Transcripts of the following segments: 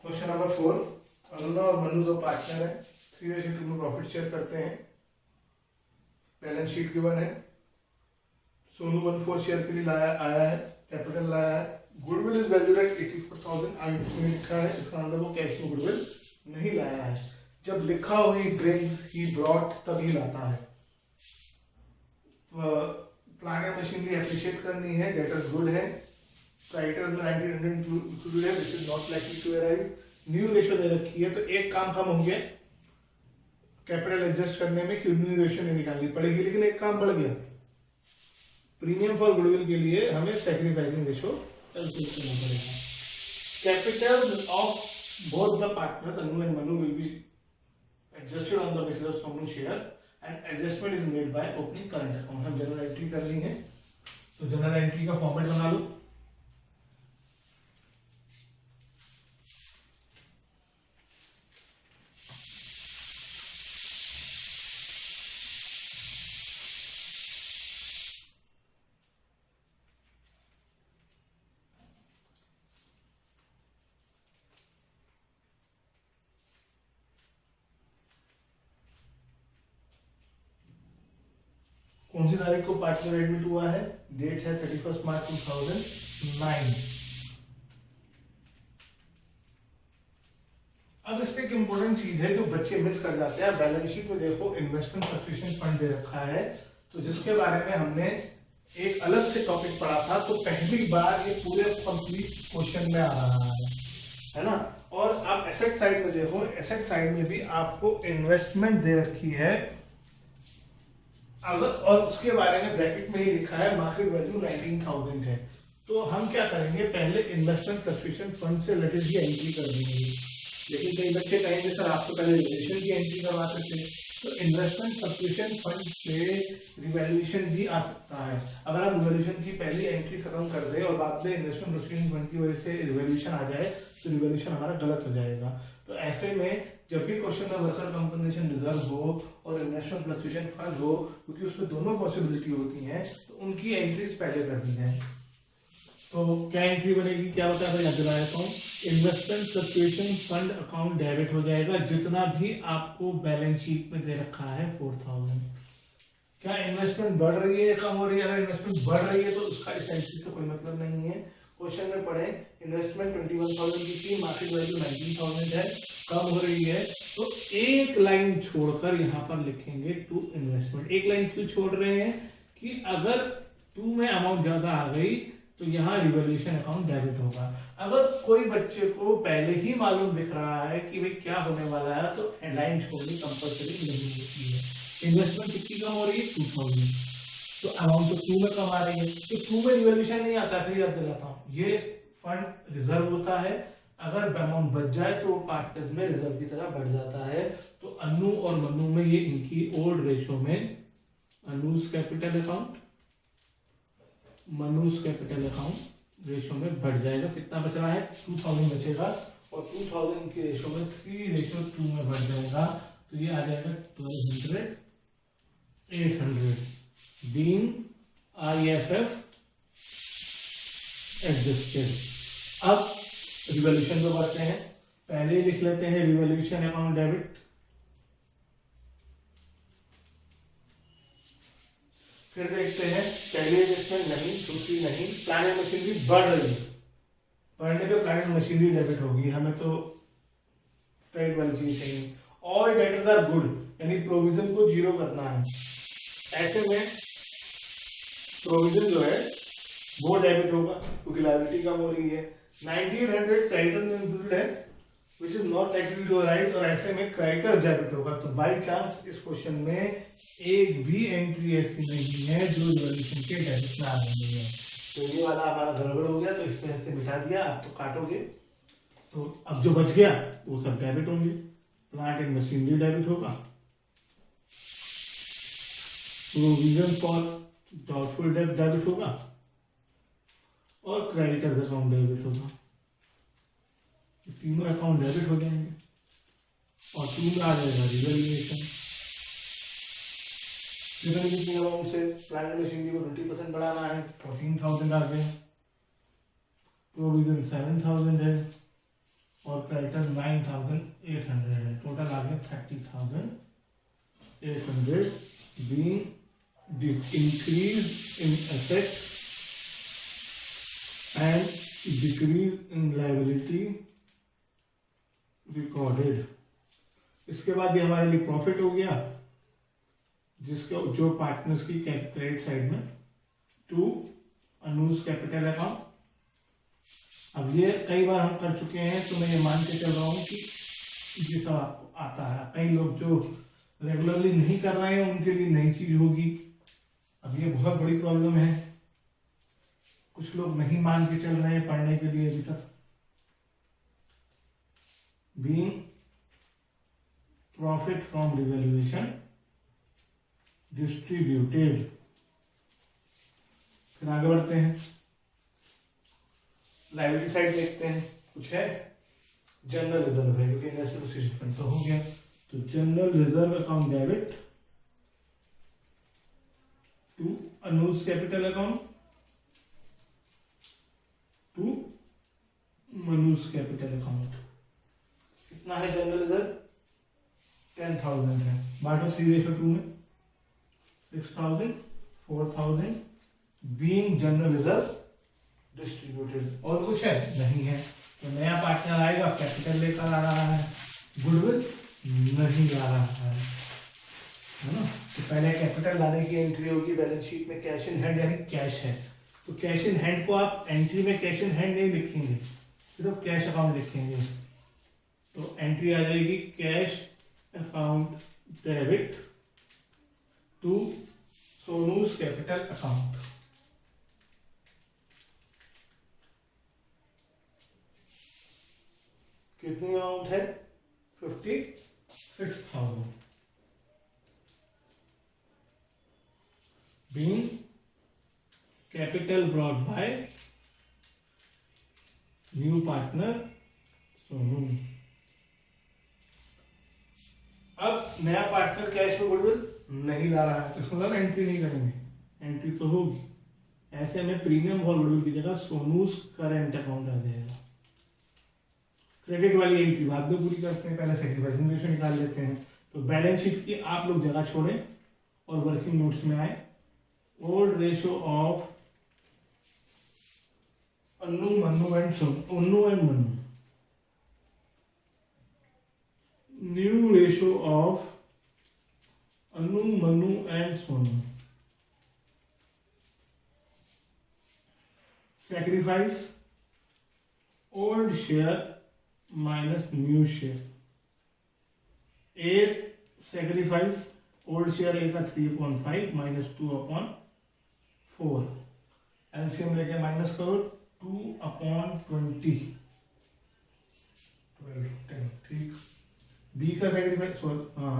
Question number 4, अनुना और मनु दो partner है, 3:2 में प्रॉफिट शेयर करते हैं। बैलेंस शीट गिवन है। सोनू 1/4 शेयर के लिए आया है, कैपिटल लाया है। गुडविल इज वैल्यूड एट 84,000 आगे में लिखा है, इसका मतलब वो कैश में गुडविल नहीं लाया है। जब लिखा हो ही ब्रिंग्स ही ब्रॉट तभी लाता है। प्लांट एंड मशीनरी एप्रिशिएट करनी है, डेटर्स गुड है। क्रेडिटर्स में 1900 इंक्लूडेड है, which is not likely to arise. New ratio दे रखी है तो एक काम कम हो गया कैपिटल एडजस्ट करने में कि न्यू रेशियो नहीं निकालनी पड़ेगी, लेकिन एक काम बढ़ गया। प्रीमियम फॉर गुडविल के लिए हमें सैक्रिफाइसिंग रेशियो कैलकुलेट करना पड़ेगा। Capital of both the partner Anu and Manu will be adjusted on the basis of common share and adjustment is made by opening current account. हम जनरल एंट्री करनी है तो general entry का format बना लो। कौन सी तारीख को पार्टनर एडमिट हुआ है? डेट है 31 मार्च 2009। अब इस पे एक इंपॉर्टेंट चीज है जो बच्चे मिस कर जाते हैं। बैलेंस शीट में देखो इन्वेस्टमेंट सफिशिएंट फंड दे रखा है, तो जिसके बारे में हमने एक अलग से टॉपिक पढ़ा था, तो पहली बार ये पूरे कंप्लीट क्वेश्चन में आ रहा है ना। और आप एसेट साइड में देखो, एसेट साइड में भी आपको इन्वेस्टमेंट दे रखी है अगर, और उसके बारे में ब्रैकेट में ही लिखा है मार्केट वैल्यू 19,000 है। तो हम क्या करेंगे, पहले इन्वेस्टमेंट सफिशिएंट फंड से रिलेटेड ही एंट्री कर देंगे। लेकिन कई बच्चे कहेंगे सर आप तो पहले रिवैल्यूएशन की एंट्री करवाते थे, तो इन्वेस्टमेंट सफिशिएंट फंड से रिवैल्यूएशन भी आ सकता है। अगर हम रिवैल्यूएशन की पहली एंट्री खत्म कर दे और बाद में इन्वेस्टमेंट सफिशिएंट फंड की वजह से रिवैल्यूएशन आ जाए तो रिवैल्यूएशन हमारा गलत हो जाएगा। तो ऐसे में जब भी क्वेश्चन में वर्कर कंपनसेशन रिजर्व हो और इन्वेस्टमेंट फ्लक्चुएशन फंड हो, क्योंकि उसमें दोनों पॉसिबिलिटी होती हैं, तो उनकी एंट्रीज पहले कर दी जाए। तो क्या एंट्री बनेगी, क्या बता रहा याद दिला देता हूँ। Investment fluctuation fund account debit हो जाएगा जितना भी आपको बैलेंस शीट में दे रखा है 4,000। क्या इन्वेस्टमेंट बढ़ रही है या कम हो रही है? अगर इन्वेस्टमेंट बढ़ रही है तो उसका इस एंट्री से कोई मतलब नहीं है। क्वेश्चन में पढ़े इन्वेस्टमेंट 21,000 की थी, मार्केट वैल्यू 19,000 है, कम हो रही है, तो एक लाइन छोड़कर यहाँ पर लिखेंगे टू इन्वेस्टमेंट। एक लाइन क्यों छोड़ रहे हैं कि अगर टू में अमाउंट ज्यादा आ गई तो यहाँ रिवैल्यूएशन अकाउंट डेबिट होगा। अगर कोई बच्चे को पहले ही मालूम दिख रहा है कि भाई क्या होने वाला है, तो लाइन छोड़नी कंपल्सरी नहीं होती है। इन्वेस्टमेंट कितनी कम हो रही है? 2,000, तो अमाउंट तो 2 में कम आ रही है, तो 2 में रिवैल्यूएशन नहीं आता। फिर याद दिलाता हूँ, ये फंड रिजर्व होता है, अगर अमाउंट बच जाए तो वो पार्टनर्स में रिजर्व की तरह बढ़ जाता है। तो अनु और मनु में ये इनकी ओल्ड रेशो में अनुज कैपिटल अकाउंट मनुज कैपिटल अकाउंट रेशो में बढ़ जाएगा। कितना बच रहा है? 2,000 बचेगा, और 2,000 की रेशो में 3:2 में बढ़ जाएगा। तो ये आ जाएगा 1200 800 बीइंग IFF एडजस्टेड। अब रिवैल्यूएशन पे बढ़ते हैं। पहले लिख लेते हैं रिवैल्यूएशन अकाउंट डेबिट। फिर देखते हैं पहली एडजस्टमेंट नहीं, दूसरी नहीं, प्लांट एंड मशीनरी बढ़ रही है, बढ़ने पे प्लांट एंड मशीनरी डेबिट होगी। हमें तो क्रेडिट वाली चीज चाहिए। ऑल डेटर्स आर गुड, यानी प्रोविजन को जीरो करना है। ऐसे में प्रोविजन जो है वो डेबिट होगा क्योंकि लायबिलिटी कम हो रही है। 1900 क्रेडिटर में इंक्लूडेड है which is not likely to arrive, और ऐसे में क्रेडिटर डेबिट होगा। तो बाई चांस इस क्वेश्चन में एक भी एंट्री ऐसी नहीं है जो रिवैल्यूएशन के डेबिट में आ रही है। तो ये वाला हमारा गड़बड़ हो गया, तो इस तरह से मिटा दिया। आप तो काटोगे, तो अब जो बच गया वो सब डेबिट होंगे। प्लांट एंड मशीनरी डेबिट होगा, provision for doubtful debt debit होगा, और क्रेडिटर्स अकाउंट डेबिट होगा। तीनों अकाउंट डेबिट हो जाएंगे और 2 में आ जाएगा रिवैल्यूएशन। अमाउंट से प्लांट एंड मशीनरी को 20% बढ़ाना है, 14,000 आ गए। प्रोविजन 7,000 है, और क्रेडिटर्स 9,800 है, टोटल आ गया 30,800 being increase in asset and decrease in liability recorded. इसके बाद ये हमारे लिए प्रॉफिट हो गया, जिसके जो पार्टनर्स की क्रेडिट साइड में टू अनयूज्ड कैपिटल अकाउंट। अब ये कई बार हम कर चुके हैं, तो मैं ये मान के चल रहा हूँ कि ये सब आपको आता है। कई लोग जो रेगुलरली नहीं कर रहे हैं उनके लिए नई चीज होगी। अब ये बहुत बड़ी प्रॉब्लम है, कुछ लोग नहीं मान के चल रहे हैं पढ़ने के लिए अभी तक। Being profit from revaluation distributed. फिर आगे बढ़ते हैं, लायबिलिटी साइड देखते हैं। कुछ है जनरल रिजर्व है, क्योंकि इन्वेस्टमेंट एसोसिएशन फंड तो हो गया, तो general reserve account debit to unused capital account to unused capital account. कितना है जनरल रिजर्व? 10,000 है, बांटो 3:2 में 6,000 4,000 बीइंग जनरल रिजर्व डिस्ट्रीब्यूटेड। और कुछ है? नहीं है। तो नया पार्टनर आएगा, कैपिटल लेकर आ रहा है, गुडविल नहीं ला रहा है ना। तो पहले कैपिटल लाने की एंट्री होगी बैलेंस शीट में, कैश इन हैंड यानी कैश है। तो कैश इन हैंड को आप एंट्री में कैश इन हैंड नहीं लिखेंगे, सिर्फ कैश अकाउंट लिखेंगे। तो एंट्री आ जाएगी कैश अकाउंट डेबिट टू सोनूज कैपिटल अकाउंट। कितनी अमाउंट है? 56,000 being capital brought by new partner Sonu. अब नया पार्टनर कैश में गुडविल नहीं ला रहा है, तो इसको मतलब एंट्री नहीं करेंगे, एंट्री तो होगी। ऐसे में प्रीमियम और गुडविल की जगह सोनूज करेंट अकाउंट आ जाएगा। क्रेडिट वाली एंट्री बाद में पूरी करते हैं, पहले सेक्रीफाइसिंग रेशियो निकाल लेते हैं। तो बैलेंस शीट की आप लोग जगह छोड़ें और वर्किंग नोट्स में आए। Old ratio of Annu Mannu and Unnu and Mannu, new ratio of Annu Mannu and Sonu. Sacrifice old share minus new share. A sacrifice old share A का 3/5 माइनस 2/4। एलसीएम लेके माइनस करो 2/20 12 10 ठीक। बी का सेक्रीफाइस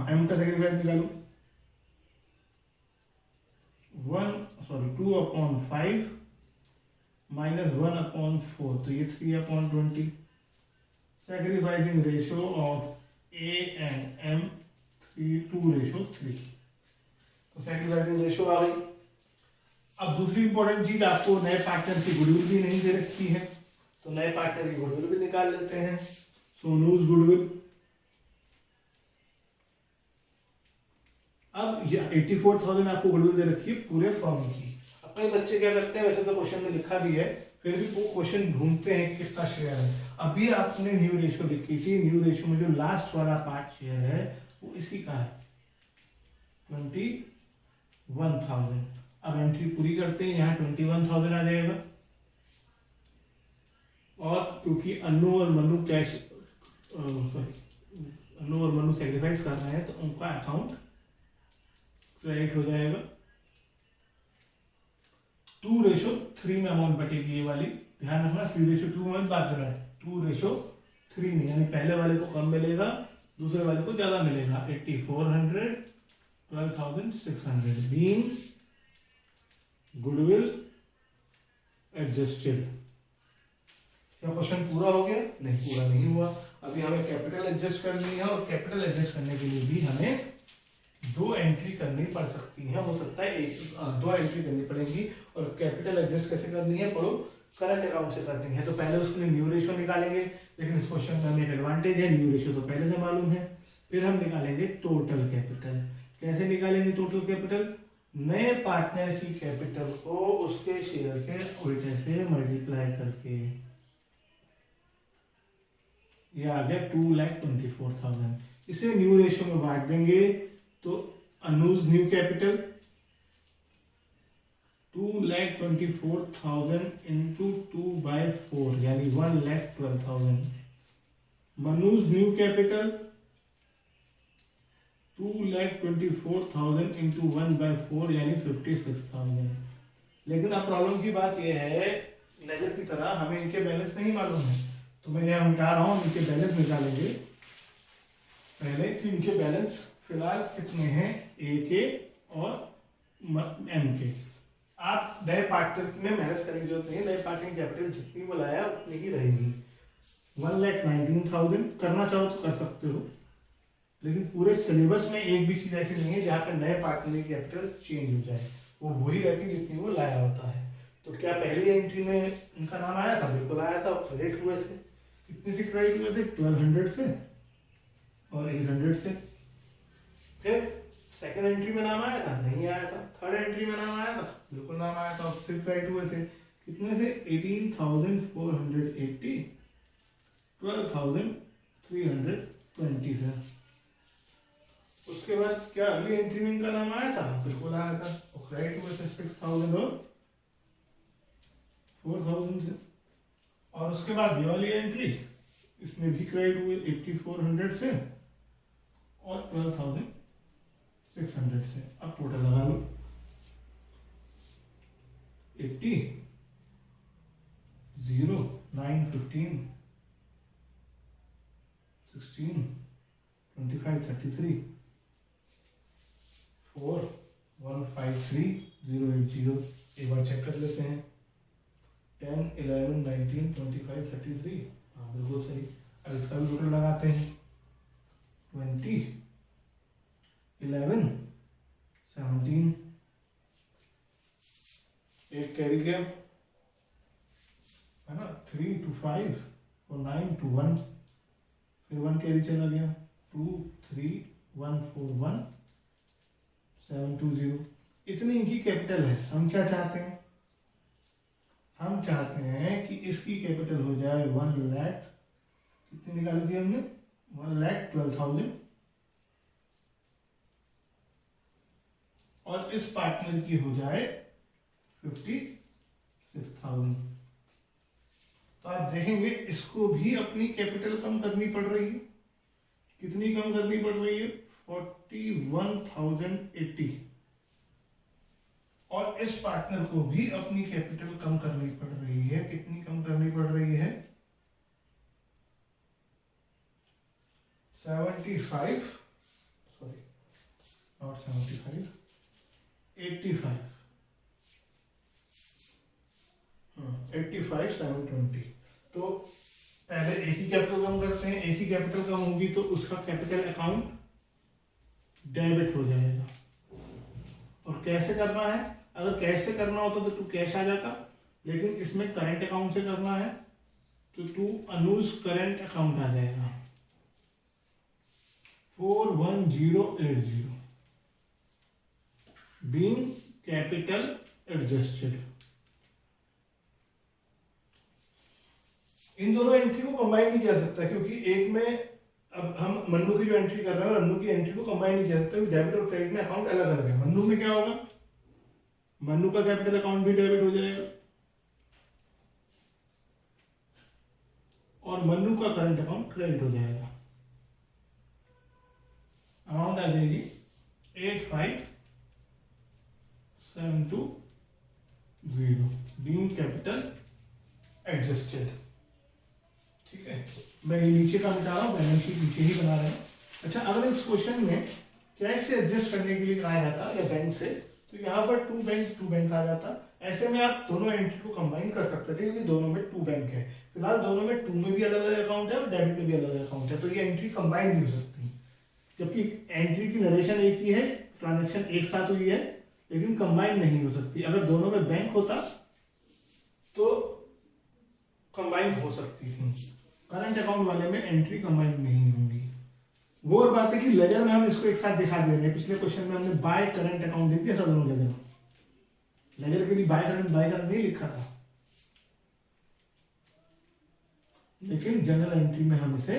एम का सेक्रीफाइस निकालो 2/5 माइनस 1/4, तो ये 3/20। Sacrificing ratio of A and M 2:3। तो sacrificing ratio आ गई। अब दूसरी इंपॉर्टेंट चीज, आपको नए पार्टनर की गुडविल भी नहीं दे रखी है, तो नए पार्टनर की गुडविल भी निकाल लेते हैं। सोनूज गुडविल, अब ये 84,000 आपको गुडविल दे रखी है पूरे फर्म की। अब कई बच्चे क्या करते हैं, वैसे तो क्वेश्चन में लिखा भी है, फिर भी वो क्वेश्चन ढूंढते हैं कि किसका शेयर है। अभी आपने न्यू रेशियो लिखी थी, न्यू रेशियो में जो लास्ट वाला पार्ट शेयर है वो इसी का है 21,000। अब एंट्री पूरी करते हैं, यहाँ 21,000 आ जाएगा। और क्योंकि अन्नू और मन्नू अन्नू और मन्नू सेक्रीफाइस कर रहे हैं, तो उनका अकाउंट क्रेडिट हो जाएगा। 2:3 में अमाउंट बटेगी ये वाली, ध्यान रखना। 3:2 में बात कर रहा है, 2:3 में, यानी पहले वाले को कम मिलेगा, दूसरे वाले को ज्यादा मिलेगा। 8,400 12,600 बीइंग गुडविल एडजस्टेड। क्या क्वेश्चन पूरा हो गया? नहीं, पूरा नहीं हुआ। अभी हमें कैपिटल एडजस्ट करनी है, और कैपिटल एडजस्ट करने के लिए भी हमें 2 एंट्री करनी पड़ सकती है। हो सकता है 2 एंट्री करनी पड़ेगी। और कैपिटल एडजस्ट कैसे करनी है, पढ़ो। करंट अकाउंट से करनी है तो पहले उसके लिए न्यू रेशियो निकालेंगे, लेकिन इस क्वेश्चन में हमें एक एडवांटेज है, न्यू रेशियो तो पहले से मालूम है। फिर हम निकालेंगे टोटल कैपिटल। कैसे निकालेंगे टोटल कैपिटल? नए पार्टनर की कैपिटल को उसके शेयर के उल्टे से मल्टीप्लाई करके। ये आ गया 2,24,000। इसे न्यू रेशियो में बांट देंगे तो अनुज न्यू कैपिटल 2,24,000 इंटू 2/4 यानी 1,12,000। मनुज न्यू कैपिटल 2,24,000 इंटू 1/4 यानी 56,000। लेकिन अब प्रॉब्लम की बात यह है, लेजर की तरह हमें इनके बैलेंस नहीं मालूम है, तो मैं यह बता रहा हूँ इनके बैलेंस निकालेंगे पहले कि इनके बैलेंस फिलहाल कितने हैं, ए के और एम के। आप नए पार्टनर में मेहनत करने की जरूरत नहीं है, नए पार्टनर की कैपिटल जितनी वो लाया उतनी ही रहेगी। 1,19,000 करना चाहो तो कर सकते हो, लेकिन पूरे सिलेबस में एक भी चीज ऐसी नहीं है जहाँ पे नए पार्टनर की कैपिटल चेंज हो जाए, वो वही रहती जितनी वो लाया होता है। तो क्या पहली एंट्री में इनका नाम आया था? बिल्कुल आया था, क्रेडिट हुए थे। कितने से क्रेडिट हुए थे? 1,200 से और 800 से। फिर सेकंड एंट्री में नाम आया था? नहीं आया था। थर्ड एंट्री में नाम आया था? बिल्कुल नाम आया था। फिर क्रेडिट हुए थे कितने से? 18,480, 12,320 से। उसके बाद क्या अगली एंट्री में इनका नाम आया था? बिल्कुल आया था, और क्रेडिट हुए थे 6,000 और 4,000 से। और उसके बाद ये वाली एंट्री, इसमें भी क्रेडिट हुए 8,400 से और 12,600 से। अब टोटल लगा लो 80, 0, 9, 15, 16, 25, 33, 4, 1, 5, 3, 0, 8, 0। एक बार चेक कर लेते हैं। 10, 11, 19, 25, 33। हाँ बिल्कुल सही। अब इसका भी टोटल लगाते हैं। 20, 11, 17, एक कैरी गया है ना, 3 to 5 और 9 to 1, फिर 1 कैरी चला गया, 2, 3, 1, 4, 1, 7, 2, 0। इतनी इनकी कैपिटल है। हम क्या चाहते हैं? हम चाहते हैं कि इसकी कैपिटल हो जाए 1 लाख, कितनी निकाली थी हमने? 1,12,000, और इस पार्टनर की हो जाए 56,000। तो आप देखेंगे इसको भी अपनी कैपिटल कम करनी पड़ रही है। कितनी कम करनी पड़ रही है? 41,080। और इस पार्टनर को भी अपनी कैपिटल कम करनी पड़ रही है। कितनी कम करनी पड़ रही है? 75, सॉरी नॉट 75, 85, 85, 720। तो पहले एक ही कैपिटल कम करते हैं। एक ही कैपिटल कम होगी तो उसका कैपिटल अकाउंट डेबिट हो जाएगा। और कैसे करना है? अगर कैश से करना होता तो टू कैश आ जाता, लेकिन इसमें करंट अकाउंट से करना है तो टू अनुज करंट अकाउंट आ जाएगा। 41080 बीइंग कैपिटल एडजस्टेड। इन दोनों एंट्री को कंबाइन नहीं किया सकता, क्योंकि एक में अब हम मन्नू की जो एंट्री कर रहे हैं और अन्नू की एंट्री को कंबाइन नहीं किया सकता, डेबिट और क्रेडिट में अकाउंट अलग अलग है। मन्नू में क्या होगा? मन्नू का कैपिटल अकाउंट भी डेबिट हो जाएगा और मन्नू का करंट अकाउंट क्रेडिट हो जाएगा। अमाउंट आ जाएगी 85,720 बीइंग कैपिटल एडजस्टेड। ठीक है, मैं ये नीचे का मिटा रहा हूँ, बैलेंस शीट नीचे ही बना रहे हैं। अच्छा, अगर इस क्वेश्चन में कैश से एडजस्ट करने के लिए कहा जाता या बैंक से, तो यहाँ पर टू बैंक आ जाता। ऐसे में आप दोनों एंट्री को कंबाइन कर सकते थे, क्योंकि दोनों में टू बैंक है। फिलहाल दोनों में टू में भी अलग अलग अकाउंट है और डेबिट में भी अलग अलग अकाउंट है, तो ये एंट्री कंबाइन नहीं हो सकती। जबकि एंट्री की नरेशन एक ही है, ट्रांजेक्शन एक साथ हुई है, लेकिन कंबाइन नहीं हो सकती। अगर दोनों में बैंक होता तो एवरीथिंग। करंट अकाउंट वाले में एंट्री कंबाइन नहीं होंगी। वो और बात है कि लेजर में हम इसको एक साथ दिखा दे रहे हैं। पिछले क्वेश्चन में हमने बाय करंट अकाउंट लिख दिया था दोनों लेजर में। लेजर के लिए बाय करंट नहीं लिखा था, लेकिन जनरल एंट्री में हम इसे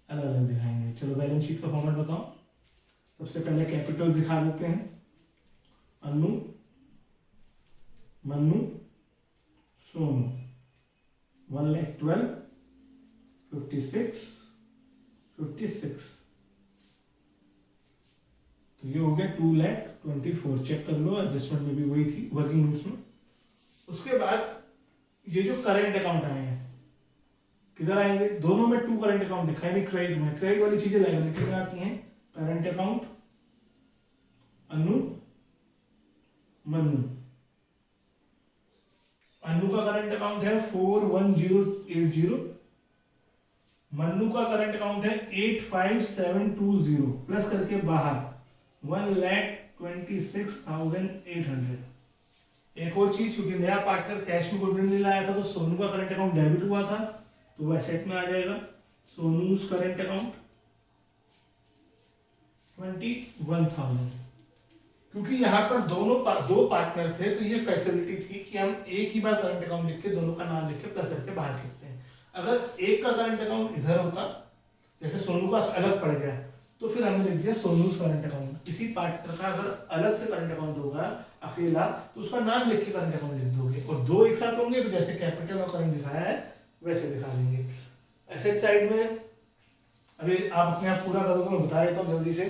अलग अलग दिखाएंगे। चलो बैलेंस शीट का फॉर्मेट बताओ। सबसे पहले कैपिटल दिखा देते हैं। अनु, मन्नू, सोनू। 1,12,56, 56। तो ये हो गया 2,24,00,000। चेक कर लो, एडजस्टमेंट में भी वही थी वर्किंग नोट्स में। उसके बाद ये जो करंट अकाउंट आए हैं किधर आएंगे? दोनों में 2 करंट अकाउंट दिखा है, क्रेडिट में। क्रेडिट वाली चीजें लाइबिलिटी में आती हैं। करंट अकाउंट अनु, मन्नू। अनु का करंट अकाउंट है 41080, मन्नू का करंट अकाउंट है 85720, प्लस करके बाहर 1,26,800। एक और चीज, क्योंकि नया पार्टनर कैश में गुडविल नहीं लाया था, तो सोनू का करंट अकाउंट डेबिट हुआ था, तो वो एसेट में आ जाएगा। सोनूज करंट अकाउंट 21,000। क्योंकि यहाँ पर दो पार्टनर थे, तो ये फैसिलिटी थी कि हम एक ही बार करंट अकाउंट लिख के दोनों का नाम लिख के प्लस करके बाहर लिखते हैं। अगर एक का करंट अकाउंट इधर होता, जैसे सोनू का अलग पड़ गया, तो फिर हमने लिख दिया सोनूज करंट अकाउंट। इसी पार्टनर का अगर अलग से करंट अकाउंट होगा अकेला, तो उसका नाम लिख के करंट अकाउंट लिख दोगे। और दो एक साथ होंगे तो जैसे कैपिटल और करंट दिखाया है वैसे दिखा देंगे। एसेट साइड में अभी आप अपने आप पूरा करोगे, मैं बता देता हूँ जल्दी से।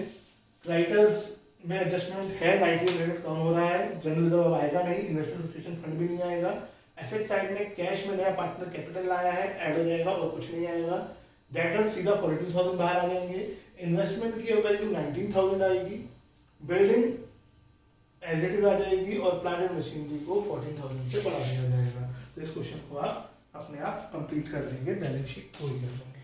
क्रेडिटर्स में एडजस्टमेंट है, लाइटली क्रेडिट कम हो रहा है, जनरल रिजर्व अब आएगा नहीं, इन्वेस्टमेंट सब्सक्रिप्शन फंड भी नहीं आएगा। एसेट साइड में कैश में नया पार्टनर कैपिटल लाया है, ऐड हो जाएगा और कुछ नहीं आएगा। डेटर सीधा 42,000 बाहर आ जाएंगे। इन्वेस्टमेंट की वैल्यू 19,000 आएगी। बिल्डिंग एज इट इज आ जाएगी और प्लांट एंड मशीनरी को 14,000 से बढ़ा दिया जाएगा। तो इस क्वेश्चन को आप अपने आप कंप्लीट कर देंगे, बैलेंस शीट पूरी कर देंगे।